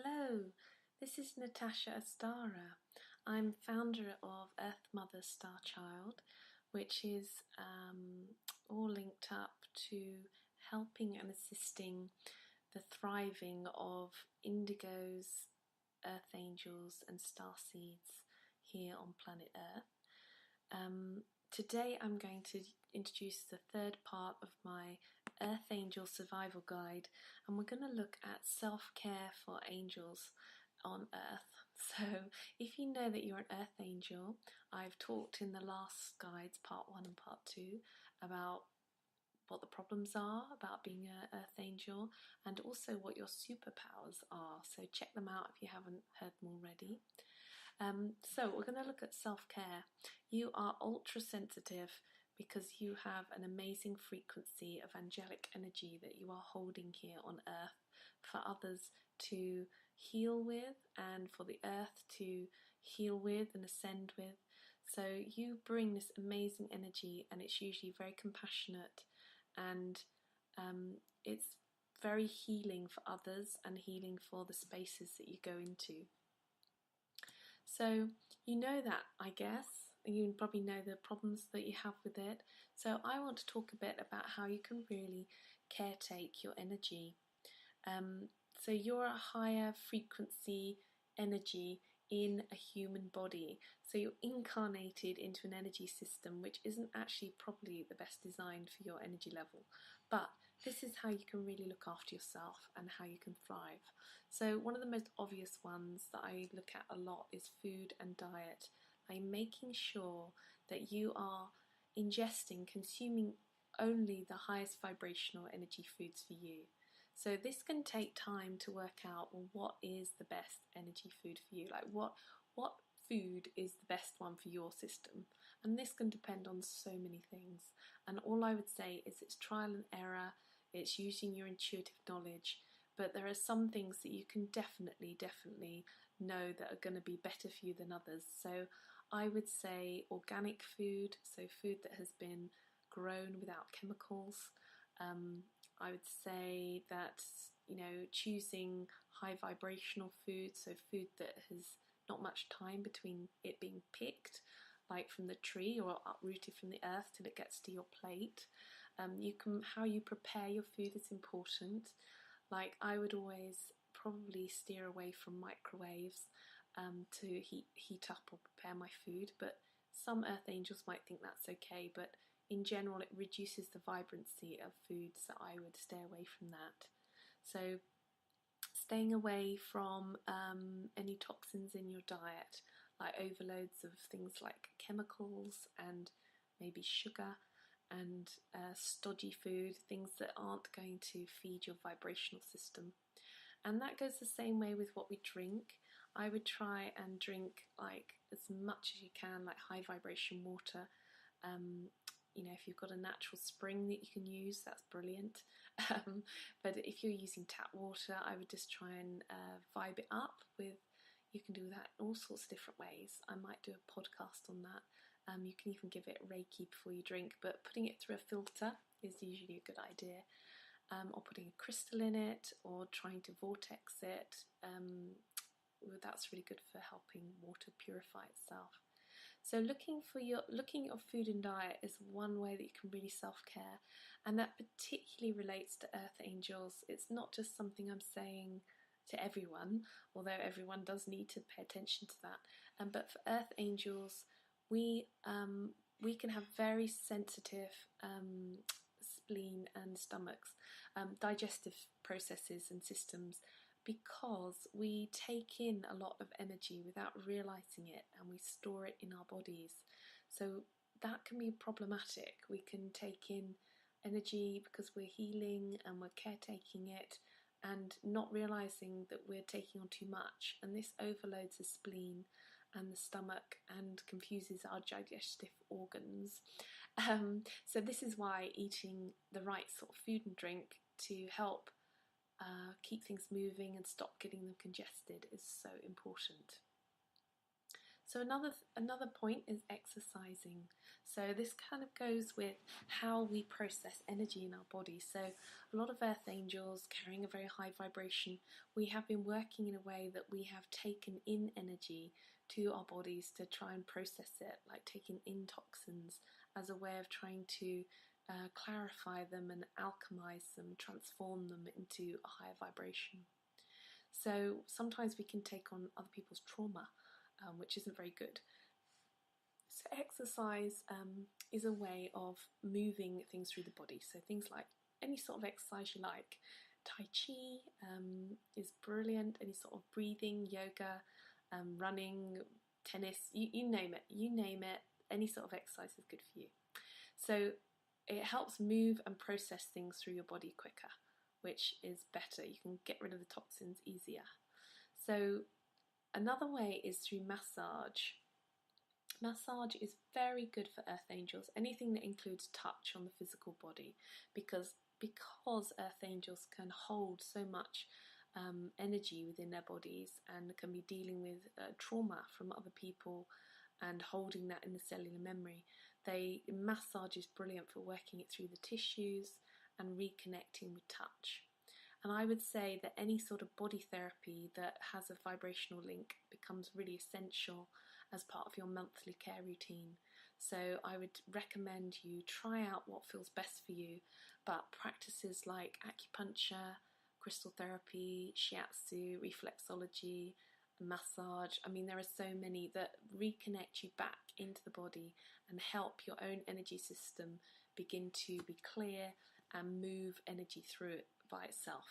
Hello, this is Natasha Astara. I'm founder of Earth Mother Star Child, which is all linked up to helping and assisting the thriving of indigos, earth angels and star seeds here on planet Earth. Today I'm going to introduce the third part of my Earth Angel Survival Guide, and we're going to look at self-care for angels on Earth. So if you know that you're an Earth Angel, I've talked in the last guides, part 1 and part 2, about what the problems are about being an Earth Angel and also what your superpowers are. So check them out if you haven't heard them already. So we're going to look at self-care. You are ultra sensitive because you have an amazing frequency of angelic energy that you are holding here on Earth for others to heal with and for the Earth to heal with and ascend with. So you bring this amazing energy, and it's usually very compassionate, and it's very healing for others and healing for the spaces that you go into. So you know that, I guess, and you probably know the problems that you have with it. So I want to talk a bit about how you can really caretake your energy. So you're a higher frequency energy in a human body. So you're incarnated into an energy system which isn't actually probably the best designed for your energy level. But this is how you can really look after yourself and how you can thrive. So one of the most obvious ones that I look at a lot is food and diet. I'm making sure that you are ingesting, consuming only the highest vibrational energy foods for you. So this can take time to work out, well, what is the best energy food for you? Like what food is the best one for your system? And this can depend on so many things. And all I would say is it's trial and error, it's using your intuitive knowledge, but there are some things that you can definitely know that are going to be better for you than others. So I would say organic food, so food that has been grown without chemicals. I would say that, choosing high vibrational food, so food that has not much time between it being picked, like from the tree or uprooted from the earth till it gets to your plate. How you prepare your food is important. Like I would always probably steer away from microwaves to heat up or prepare my food, but some earth angels might think that's okay, but in general it reduces the vibrancy of foods, so I would stay away from that. So staying away from any toxins in your diet, like overloads of things like chemicals and maybe sugar and stodgy food, things that aren't going to feed your vibrational system. And that goes the same way with what we drink. I would try and drink like as much as you can, like high vibration water. If you've got a natural spring that you can use, that's brilliant. But if you're using tap water, I would just try and vibe it up with. You can do that in all sorts of different ways. I might do a podcast on that. You can even give it Reiki before you drink, but putting it through a filter is usually a good idea. Or putting a crystal in it, or trying to vortex it. That's really good for helping water purify itself. So looking at your food and diet is one way that you can really self-care, and that particularly relates to Earth Angels. It's not just something I'm saying to everyone, although everyone does need to pay attention to that. But for Earth Angels, we can have very sensitive spleen and stomachs, digestive processes and systems, because we take in a lot of energy without realising it, and we store it in our bodies. So that can be problematic. We can take in energy because we're healing and we're caretaking it and not realising that we're taking on too much, and this overloads the spleen and the stomach and confuses our digestive organs. So this is why eating the right sort of food and drink to help keep things moving and stop getting them congested is so important. So another point is exercising. So this kind of goes with how we process energy in our body. So a lot of earth angels carrying a very high vibration, we have been working in a way that we have taken in energy to our bodies to try and process it, like taking in toxins as a way of trying to clarify them and alchemize them, transform them into a higher vibration. So sometimes we can take on other people's trauma, which isn't very good. So exercise is a way of moving things through the body. So things like any sort of exercise you like. Tai Chi is brilliant, any sort of breathing, yoga, running, tennis, you name it, any sort of exercise is good for you. So it helps move and process things through your body quicker, which is better. You can get rid of the toxins easier. So another way is through massage. Massage is very good for earth angels, anything that includes touch on the physical body, because earth angels can hold so much energy within their bodies and can be dealing with trauma from other people and holding that in the cellular memory. Massage is brilliant for working it through the tissues and reconnecting with touch. And I would say that any sort of body therapy that has a vibrational link becomes really essential as part of your monthly care routine. So I would recommend you try out what feels best for you, but practices like acupuncture, crystal therapy, shiatsu, reflexology, massage, I mean there are so many that reconnect you back into the body and help your own energy system begin to be clear and move energy through it by itself.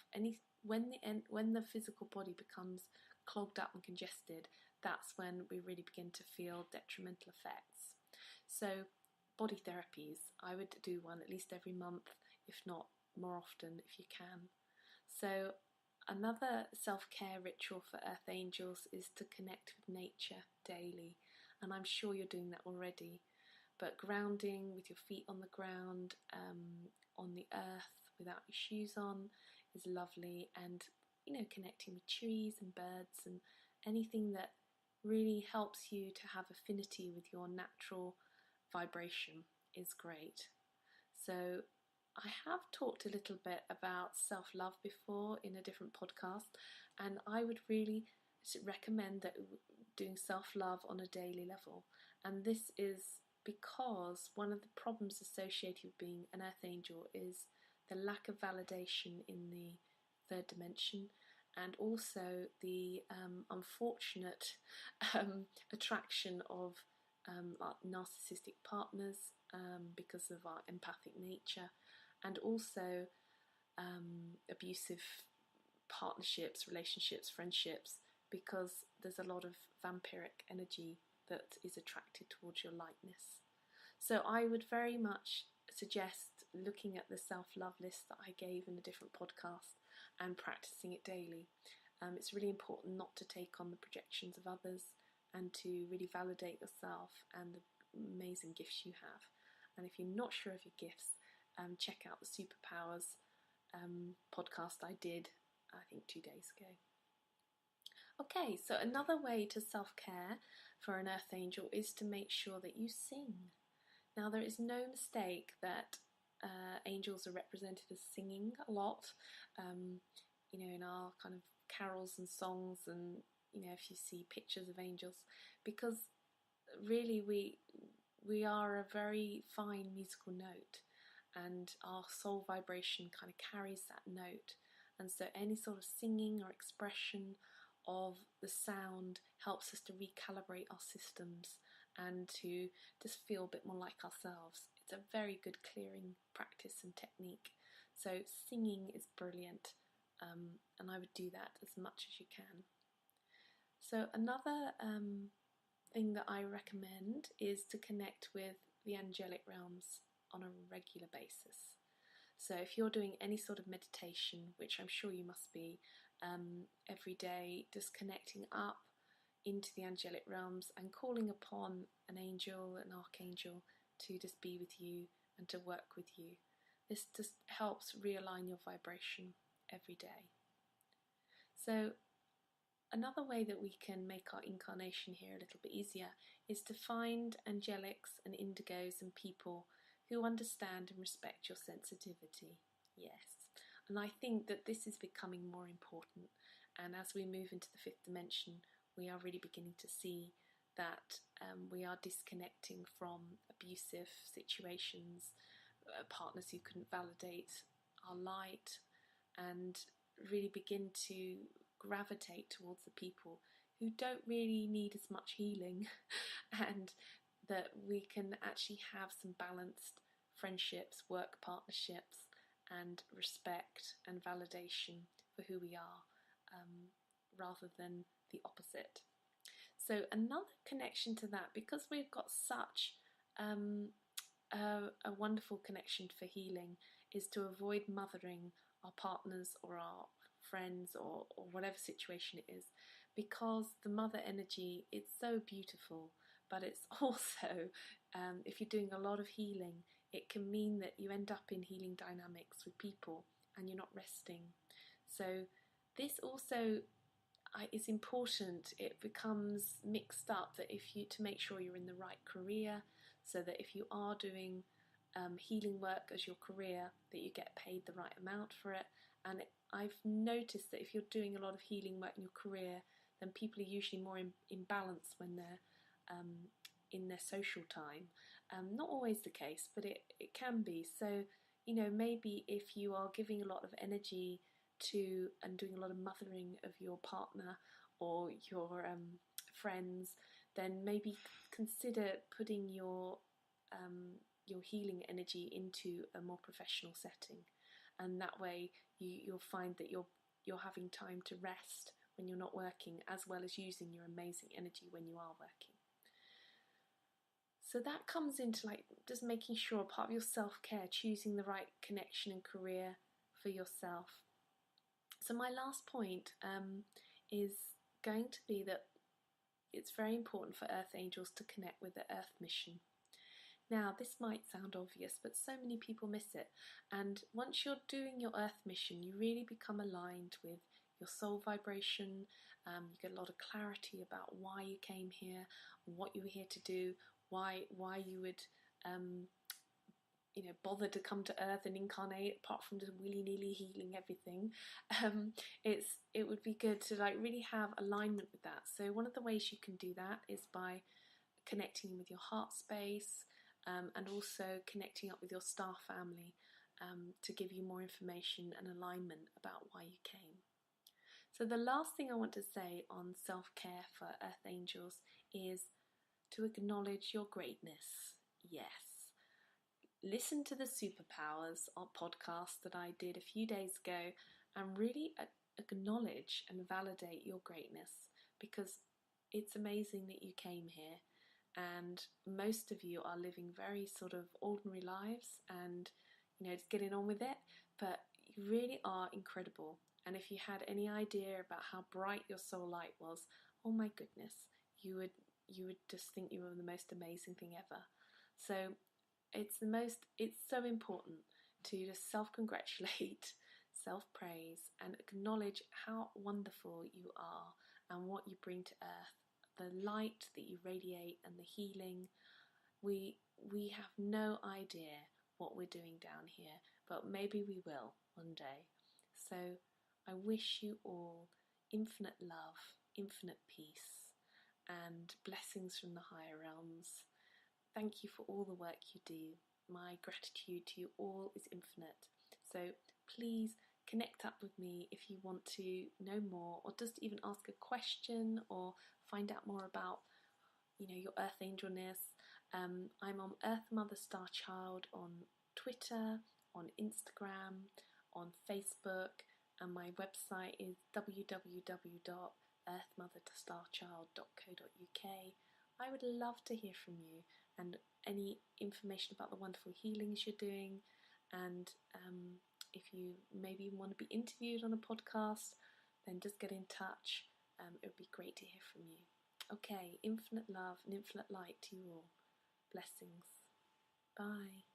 When the physical body becomes clogged up and congested, that's when we really begin to feel detrimental effects. So body therapies, I would do one at least every month, if not more often if you can. So another self-care ritual for earth angels is to connect with nature daily, and I'm sure you're doing that already. But grounding with your feet on the ground, on the earth without your shoes on is lovely, and connecting with trees and birds and anything that really helps you to have affinity with your natural vibration is great. So I have talked a little bit about self-love before in a different podcast, and I would really recommend that doing self-love on a daily level. And this is because one of the problems associated with being an earth angel is the lack of validation in the third dimension, and also the unfortunate attraction of our narcissistic partners because of our empathic nature, and also abusive partnerships, relationships, friendships, because there's a lot of vampiric energy that is attracted towards your lightness. So I would very much suggest looking at the self-love list that I gave in a different podcast and practicing it daily. It's really important not to take on the projections of others and to really validate yourself and the amazing gifts you have. And if you're not sure of your gifts, check out the Superpowers podcast I did, I think 2 days ago. Okay, so another way to self-care for an earth angel is to make sure that you sing. Now, there is no mistake that angels are represented as singing a lot, in our kind of carols and songs, and if you see pictures of angels, because really we are a very fine musical note, and our soul vibration kind of carries that note, and so any sort of singing or expression of the sound helps us to recalibrate our systems and to just feel a bit more like ourselves. It's a very good clearing practice and technique. So singing is brilliant, and I would do that as much as you can. So another thing that I recommend is to connect with the angelic realms on a regular basis. So if you're doing any sort of meditation, which I'm sure you must be, every day, just connecting up into the angelic realms and calling upon an angel, an archangel, to just be with you and to work with you. This just helps realign your vibration every day. So another way that we can make our incarnation here a little bit easier is to find angelics and indigos and people who understand and respect your sensitivity. Yes, and I think that this is becoming more important, and as we move into the fifth dimension, we are really beginning to see that we are disconnecting from abusive situations, partners who couldn't validate our light, and really begin to gravitate towards the people who don't really need as much healing and that we can actually have some balanced friendships, work partnerships, and respect and validation for who we are, rather than the opposite. So another connection to that, because we've got such a wonderful connection for healing, is to avoid mothering our partners or our friends or whatever situation it is, because the mother energy, it's so beautiful, but it's also, if you're doing a lot of healing, it can mean that you end up in healing dynamics with people and you're not resting. So this also is important. It becomes mixed up that if you, to make sure you're in the right career, so that if you are doing healing work as your career, that you get paid the right amount for it. And I've noticed that if you're doing a lot of healing work in your career, then people are usually more in balance when they're in their social time. Not always the case, but it can be. So, you know, maybe if you are giving a lot of energy to and doing a lot of mothering of your partner or your friends, then maybe consider putting your healing energy into a more professional setting, and that way you'll find that you're having time to rest when you're not working, as well as using your amazing energy when you are working. So that comes into like just making sure, part of your self-care, choosing the right connection and career for yourself. So my last point is going to be that it's very important for Earth Angels to connect with the Earth mission. Now, this might sound obvious, but so many people miss it. And once you're doing your Earth mission, you really become aligned with your soul vibration. You get a lot of clarity about why you came here, what you were here to do, why you would bother to come to Earth and incarnate, apart from just willy-nilly healing everything. It would be good to like really have alignment with that. So one of the ways you can do that is by connecting with your heart space, and also connecting up with your star family to give you more information and alignment about why you came. So the last thing I want to say on self-care for Earth Angels is to acknowledge your greatness. Yes. Listen to the Superpowers podcast that I did a few days ago and really acknowledge and validate your greatness, because it's amazing that you came here, and most of you are living very sort of ordinary lives and just getting on with it, but you really are incredible. And if you had any idea about how bright your soul light was, oh my goodness, you would just think you were the most amazing thing ever. So it's so important to just self-congratulate, self-praise, and acknowledge how wonderful you are and what you bring to Earth, the light that you radiate and the healing. We have no idea what we're doing down here, but maybe we will one day. So I wish you all infinite love, infinite peace, and blessings from the higher realms. Thank you for all the work you do. My gratitude to you all is infinite. So please connect up with me if you want to know more, or just even ask a question or find out more about your Earth Angelness. I'm on Earth Mother Star Child on Twitter, on Instagram, on Facebook, and my website is www.earthmotherstarchild.co.uk. I would love to hear from you and any information about the wonderful healings you're doing, and if you maybe want to be interviewed on a podcast, then just get in touch. It would be great to hear from you. Okay, infinite love and infinite light to you all. Blessings. Bye.